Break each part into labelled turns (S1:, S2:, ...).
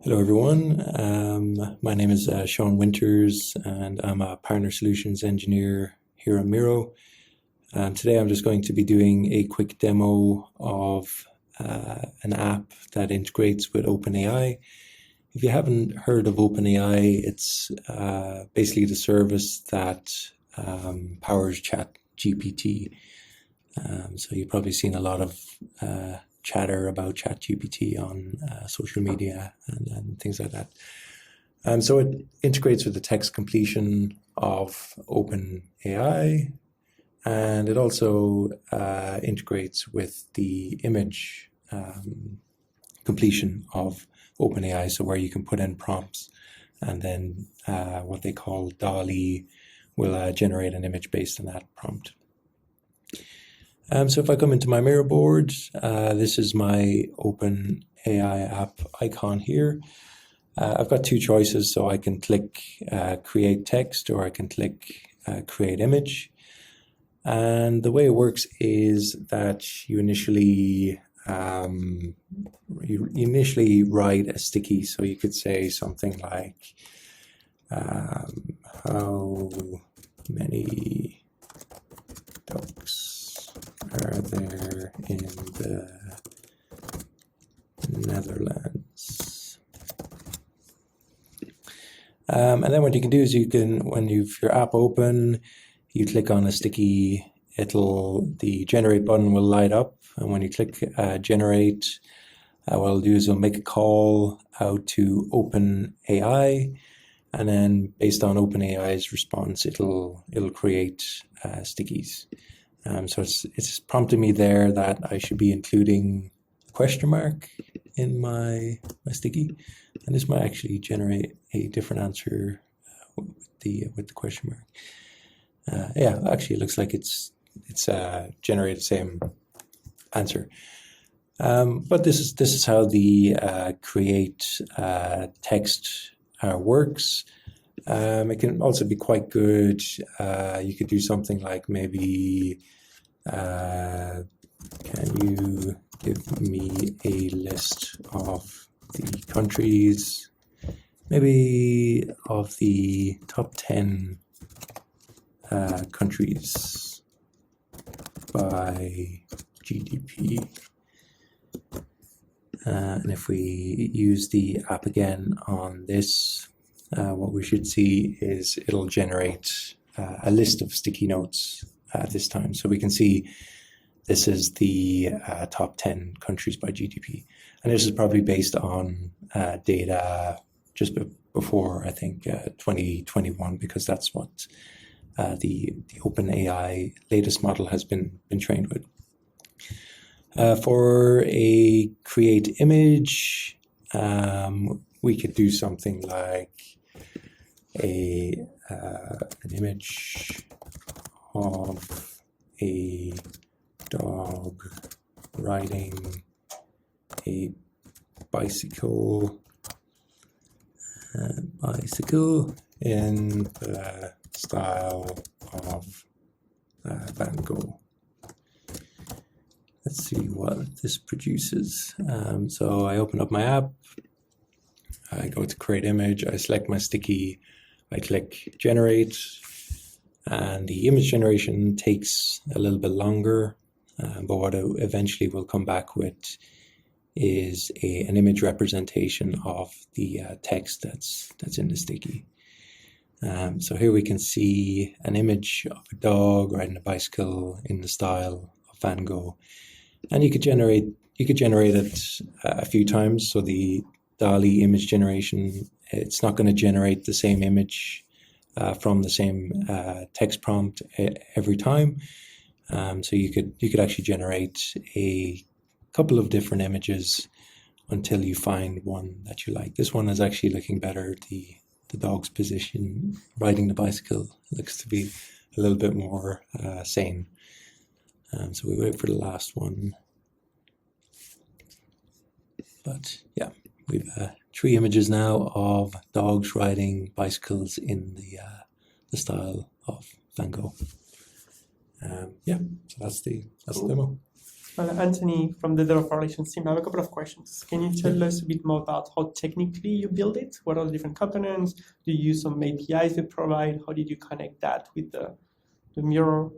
S1: Hello, everyone. My name is Sean Winters, and I'm a Partner Solutions Engineer here at Miro. Today, I'm just going to be doing a quick demo of an app that integrates with OpenAI. If you haven't heard of OpenAI, it's basically the service that powers ChatGPT. So you've probably seen a lot of chatter about ChatGPT on social media and things like that. So it integrates with the text completion of OpenAI, and it also integrates with the image completion of OpenAI, so where you can put in prompts and then what they call DALL-E will generate an image based on that prompt. So if I come into my Miro board, this is my OpenAI app icon here. I've got two choices, so I can click create text or I can click create image. And the way it works is that you initially write a sticky, so you could say something like how many dogs are there in the Netherlands? And then what you can do is when you've your app open, you click on a sticky, the generate button will light up. And when you click generate, what it'll do is it'll make a call out to OpenAI. And then based on OpenAI's response, it'll create stickies. So it's prompting me there that I should be including a question mark in my sticky, and this might actually generate a different answer with the question mark. Yeah, actually, it looks like it's generated the same answer. But this is how the create text works. It can also be quite good. You could do something like maybe, can you give me a list of the countries, maybe of the top 10 countries by GDP. And if we use the app again on this, what we should see is it'll generate a list of sticky notes this time. So we can see this is the top 10 countries by GDP. And this is probably based on data just before, I think, 2021, because that's what the OpenAI latest model has been trained with. For a create image, we could do something like an image of a dog riding a bicycle in the style of Van Gogh. Let's see what this produces. So I open up my app, I go to create image, I select my sticky, I click generate, and the image generation takes a little bit longer, but what it eventually will come back with is an image representation of the text that's in the sticky. So here we can see an image of a dog riding a bicycle in the style of Van Gogh. And you could generate it a few times. So the DALL-E image generation, it's not going to generate the same image from the same text prompt every time. So you could actually generate a couple of different images until you find one that you like. This one is actually looking better. The dog's position riding the bicycle looks to be a little bit more sane. So we wait for the last one. But yeah, we've 3 images now of dogs riding bicycles in the style of Van Gogh. Yeah, so that's the demo.
S2: Well, Anthony, from the developer relations team, I have a couple of questions. Can you tell us a bit more about how technically you build it? What are the different components? Do you use some APIs they provide? How did you connect that with the Miro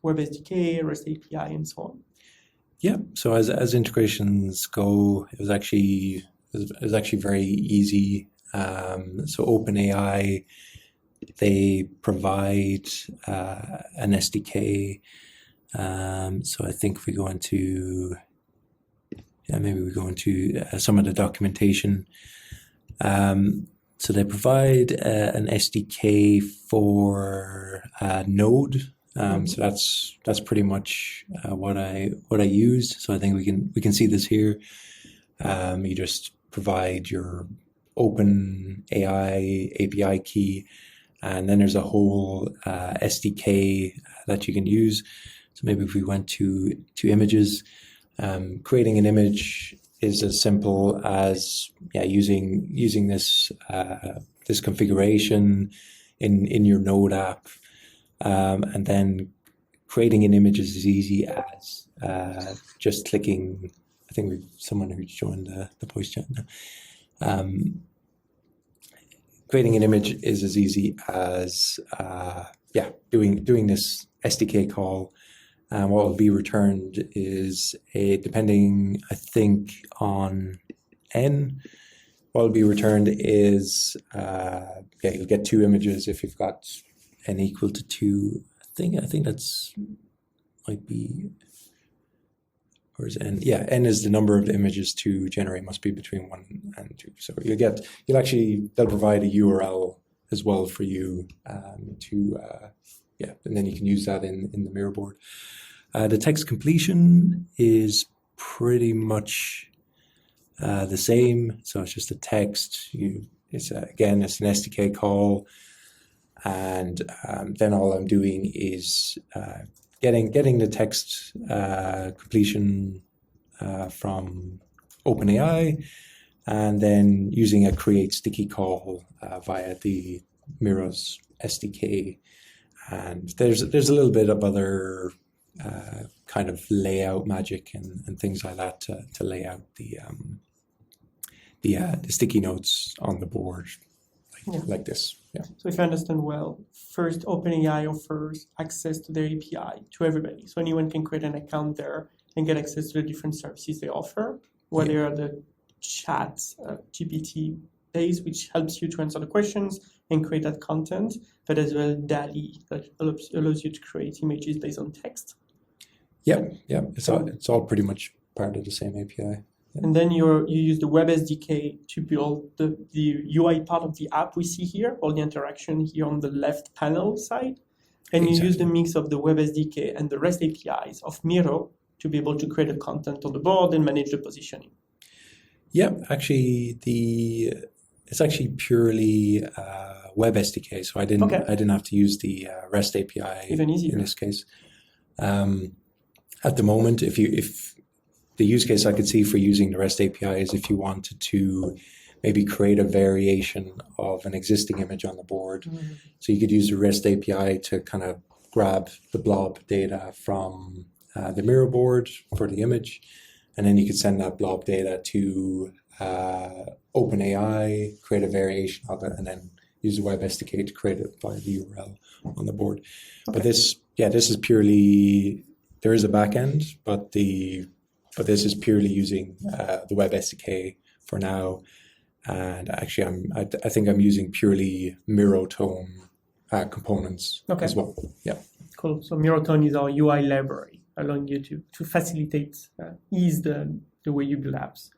S2: Web SDK, REST API, and so on?
S1: Yeah. So as integrations go, it was actually very easy. So OpenAI, they provide an SDK. So I think if we go into some of the documentation. So they provide an SDK for Node. So that's pretty much what I used. So I think we can see this here. You just provide your OpenAI API key, and then there's a whole SDK that you can use. So maybe if we went to images, creating an image is as simple as using this this configuration in your Node app, and then creating an image is as easy as just clicking. I think we've someone who's joined the voice chat now. Creating an image is as easy as doing this SDK call. What will be returned is depending, I think, on n. What will be returned is you'll get 2 images if you've got n equal to 2. I think that's might be, or is n? Yeah, n is the number of images to generate, must be between 1 and 2. So they'll provide a URL as well for you and then you can use that in the Miro board. The text completion is pretty much the same. So it's just a text. It's an SDK call, and then all I'm doing is getting the text completion from OpenAI, and then using a create sticky call via the Miro's SDK. And there's a little bit of other kind of layout magic and things like that to lay out the sticky notes on the board like this. Yeah.
S2: So if I understand well, first OpenAI offers access to their API to everybody. So anyone can create an account there and get access to the different services they offer, whether are the chat GPT base, which helps you to answer the questions and create that content, but as well DALL-E that allows you to create images based on text.
S1: Yeah. It's all pretty much part of the same API. Yeah.
S2: And then you use the Web SDK to build the UI part of the app we see here, all the interaction here on the left panel side. And you use the mix of the Web SDK and the REST APIs of Miro to be able to create a content on the board and manage the positioning.
S1: Yeah, actually, it's actually purely Web SDK, so I didn't have to use the REST API.
S2: Even easier
S1: in this case. At the moment, if the use case I could see for using the REST API is if you wanted to maybe create a variation of an existing image on the board. Mm-hmm. So you could use the REST API to kind of grab the blob data from the Miro board for the image, and then you could send that blob data to OpenAI, create a variation of it, and then use the Web SDK to create it via the URL on the board. Okay. But this is purely, there is a backend, but this is purely using the Web SDK for now. And actually, I think I'm using purely Miro Tone components as well. Yeah.
S2: Cool. So Miro Tone is our UI library, allowing you to facilitate, ease the way you build apps.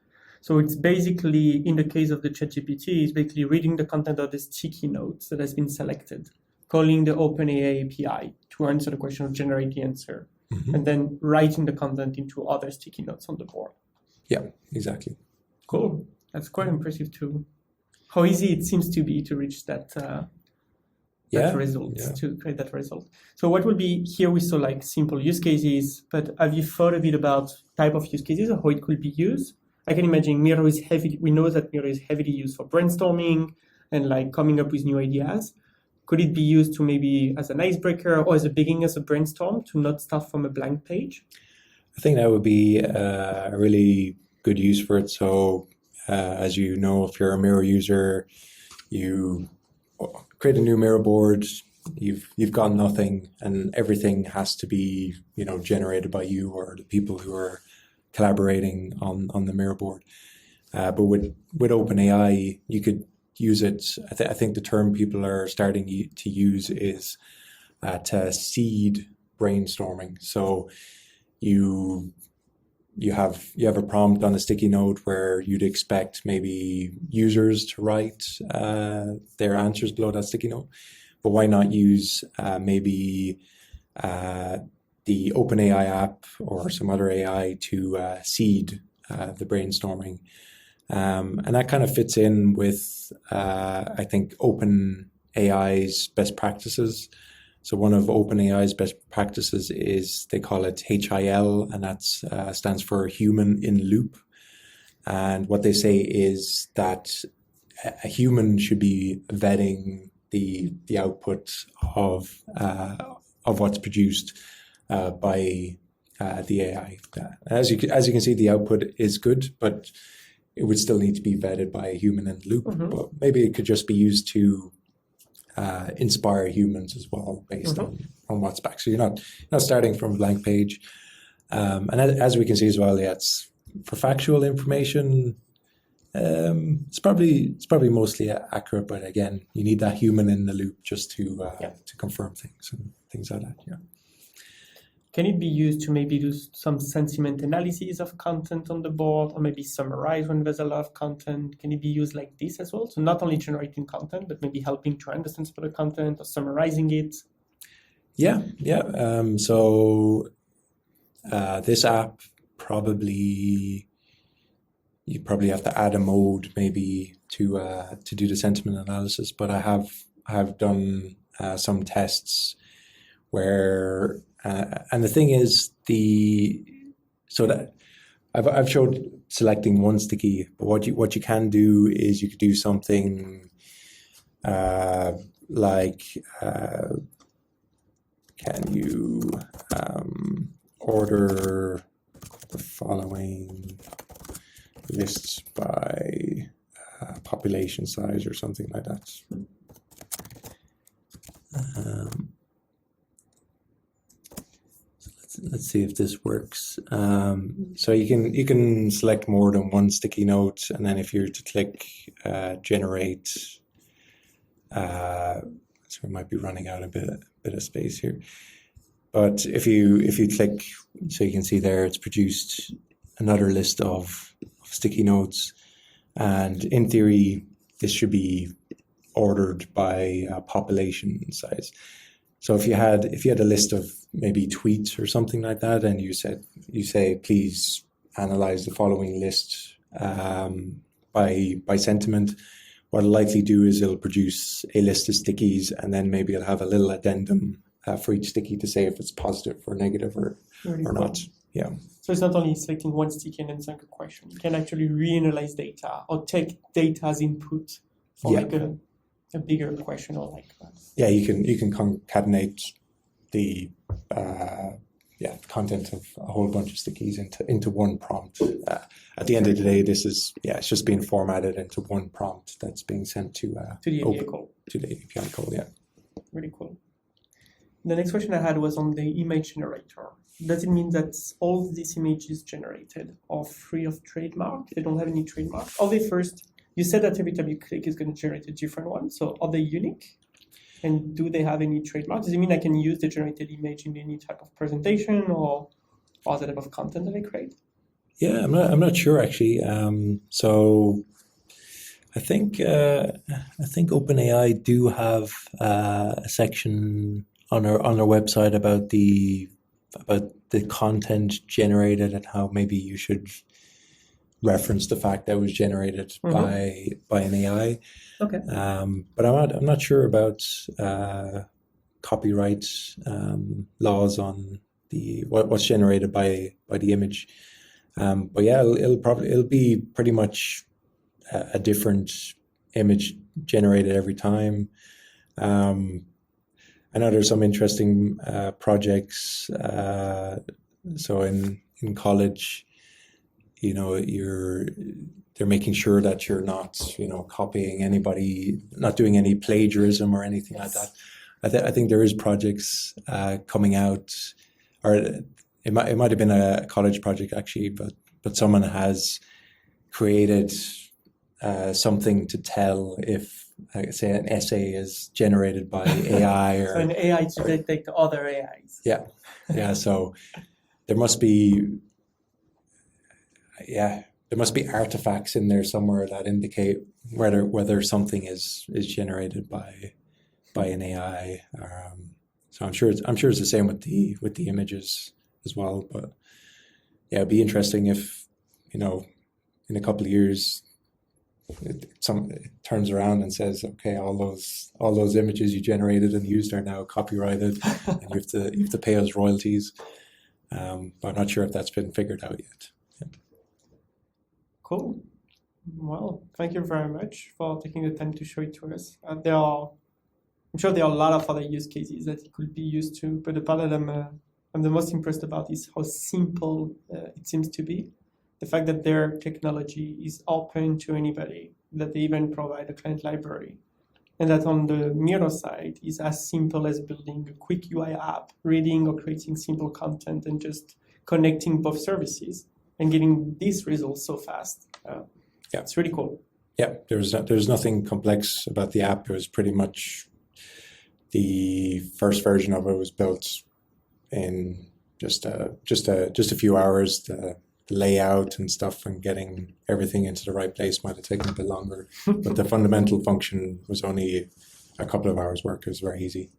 S2: So it's basically, in the case of the ChatGPT, it's basically reading the content of the sticky notes that has been selected, calling the OpenAI API to answer the question or generate the answer, and then writing the content into other sticky notes on the board.
S1: Yeah, exactly.
S2: Cool. That's quite impressive too. How easy it seems to be to reach that result, to create that result. So what would be, here we saw like simple use cases, but have you thought a bit about type of use cases or how it could be used? I can imagine Miro is we know that Miro is heavily used for brainstorming and like coming up with new ideas. Could it be used to maybe as an icebreaker or as a beginning as a brainstorm to not start from a blank page?
S1: I think that would be a really good use for it. So as you know, if you're a Miro user, you create a new Miro board, you've got nothing, and everything has to be, you know, generated by you or the people who are collaborating on the Miro board. But with OpenAI, you could use it. I think the term people are starting to use is to seed brainstorming. So you have a prompt on a sticky note where you'd expect maybe users to write their answers below that sticky note, but why not use maybe the OpenAI app or some other AI to seed the brainstorming, and that kind of fits in with I think OpenAI's best practices. So one of OpenAI's best practices is, they call it HIL, and that stands for human in loop. And what they say is that a human should be vetting the output of what's produced by the AI. As you can see, the output is good, but it would still need to be vetted by a human in the loop. But maybe it could just be used to inspire humans as well, based on what's back. So you're not starting from a blank page. And as we can see as well, yeah, it's for factual information. It's probably mostly accurate, but again, you need that human in the loop just to confirm things and things like that. Yeah.
S2: Can it be used to maybe do some sentiment analysis of content on the board, or maybe summarize when there's a lot of content? Can it be used like this as well? So not only generating content, but maybe helping to understand some of the content or summarizing it?
S1: Yeah. So this app you probably have to add a mode maybe to do the sentiment analysis. But I have done some tests where, and the thing is, I've showed selecting one sticky, but what you can do is you could do something like can you order the following lists by population size or something like that. Let's see if this works. So you can select more than one sticky note, and then if you were to click generate, so we might be running out a bit of space here. But if you click, so you can see there, it's produced another list of sticky notes, and in theory, this should be ordered by population size. So if you had a list of maybe tweets or something like that, and you say please analyze the following list by sentiment, what it'll likely do is it'll produce a list of stickies, and then maybe it'll have a little addendum for each sticky to say if it's positive or negative or not. Yeah.
S2: So it's not only selecting one sticky and answering a question. You can actually reanalyze data or take data as input for like a bigger question or like that.
S1: Yeah, you can concatenate the content of a whole bunch of stickies into one prompt. At the end of the day, it's just being formatted into one prompt that's being sent to
S2: the API call.
S1: To the API call, yeah.
S2: Really cool. The next question I had was on the image generator. Does it mean that all these images generated are free of trademark? They don't have any trademark? Are they first? You said that every time you click, it's going to generate a different one. So are they unique? And do they have any trademark? Does it mean I can use the generated image in any type of presentation or other type of content that I create?
S1: Yeah, I'm not sure actually. So I think OpenAI do have a section on our website about the content generated and how maybe you should reference the fact that it was generated by an AI.
S2: Okay.
S1: But I'm not sure about copyright laws on what's generated by the image. But yeah, it'll be pretty much a different image generated every time. I know there's some interesting projects. So in in college, they're making sure that you're not, copying anybody, not doing any plagiarism or anything like that. I think there is projects coming out, or it might have been a college project actually, but someone has created something to tell if, say, an essay is generated by AI or
S2: so an AI to detect other AIs.
S1: Yeah. So there must be artifacts in there somewhere that indicate whether something is generated by an AI. So I'm sure it's the same with the images as well. But yeah, it'd be interesting if, in a couple of years, it turns around and says, okay, all those images you generated and used are now copyrighted, and you have to pay us royalties. But I'm not sure if that's been figured out yet. Yeah.
S2: Cool. Well, thank you very much for taking the time to show it to us. I'm sure there are a lot of other use cases that it could be used to, but the part that I'm the most impressed about is how simple it seems to be. The fact that their technology is open to anybody, that they even provide a client library, and that on the Miro side is as simple as building a quick UI app, reading or creating simple content, and just connecting both services and getting these results so fast. It's really cool.
S1: Yeah, there's nothing complex about the app. It was pretty much the first version of it was built in just a few hours. The layout and stuff and getting everything into the right place might have taken a bit longer, but the fundamental function was only a couple of hours work. It was very easy.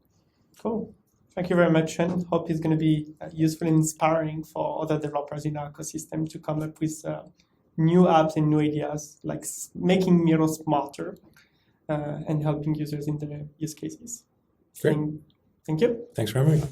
S2: Cool. Thank you very much, and hope it's going to be useful and inspiring for other developers in our ecosystem to come up with new apps and new ideas, like making Miro smarter and helping users in their use cases.
S1: Great.
S2: Thank you.
S1: Thanks for having me.